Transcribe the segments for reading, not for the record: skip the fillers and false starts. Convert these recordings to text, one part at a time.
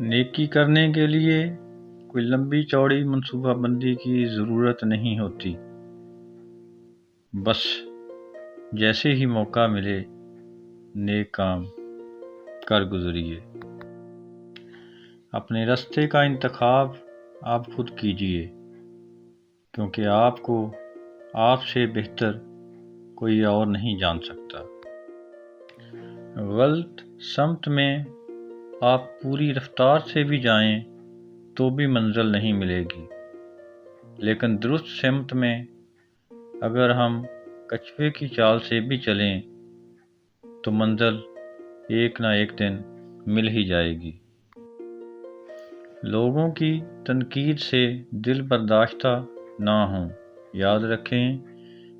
نیکی کرنے کے لیے کوئی لمبی چوڑی منصوبہ بندی کی ضرورت نہیں ہوتی، بس جیسے ہی موقع ملے نیک کام کر گزریے۔ اپنے راستے کا انتخاب آپ خود کیجیے، کیونکہ آپ کو آپ سے بہتر کوئی اور نہیں جان سکتا۔ غلط سمت میں آپ پوری رفتار سے بھی جائیں تو بھی منزل نہیں ملے گی، لیکن درست سمت میں اگر ہم کچھوے کی چال سے بھی چلیں تو منزل ایک نہ ایک دن مل ہی جائے گی۔ لوگوں کی تنقید سے دل برداشتہ نہ ہوں۔ یاد رکھیں،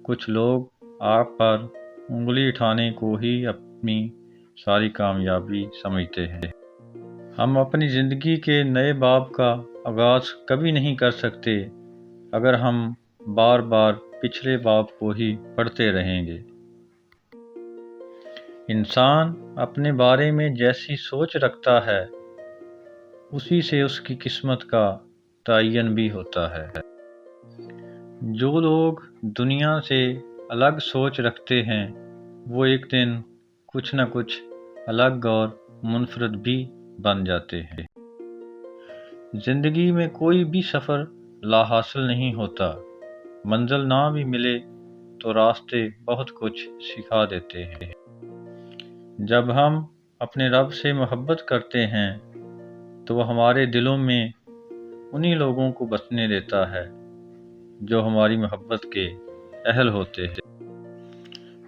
کچھ لوگ آپ پر انگلی اٹھانے کو ہی اپنی ساری کامیابی سمجھتے ہیں۔ ہم اپنی زندگی کے نئے باب کا آغاز کبھی نہیں کر سکتے اگر ہم بار بار پچھلے باب کو ہی پڑھتے رہیں گے۔ انسان اپنے بارے میں جیسی سوچ رکھتا ہے اسی سے اس کی قسمت کا تعین بھی ہوتا ہے۔ جو لوگ دنیا سے الگ سوچ رکھتے ہیں وہ ایک دن کچھ نہ کچھ الگ اور منفرد بھی بن جاتے ہیں۔ زندگی میں کوئی بھی سفر لا حاصل نہیں ہوتا، منزل نہ بھی ملے تو راستے بہت کچھ سکھا دیتے ہیں۔ جب ہم اپنے رب سے محبت کرتے ہیں تو وہ ہمارے دلوں میں انہی لوگوں کو بسنے دیتا ہے جو ہماری محبت کے اہل ہوتے ہیں۔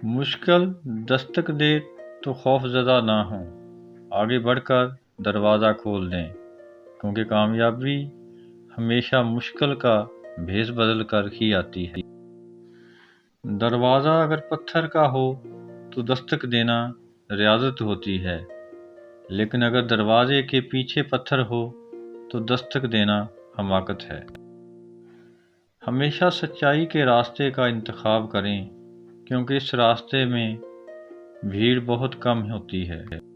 مشکل دستک دے تو خوف زدہ نہ ہوں، آگے بڑھ کر دروازہ کھول دیں، کیونکہ کامیابی ہمیشہ مشکل کا بھیس بدل کر ہی آتی ہے۔ دروازہ اگر پتھر کا ہو تو دستک دینا ریاضت ہوتی ہے، لیکن اگر دروازے کے پیچھے پتھر ہو تو دستک دینا حماقت ہے۔ ہمیشہ سچائی کے راستے کا انتخاب کریں، کیونکہ اس راستے میں بھیڑ بہت کم ہوتی ہے۔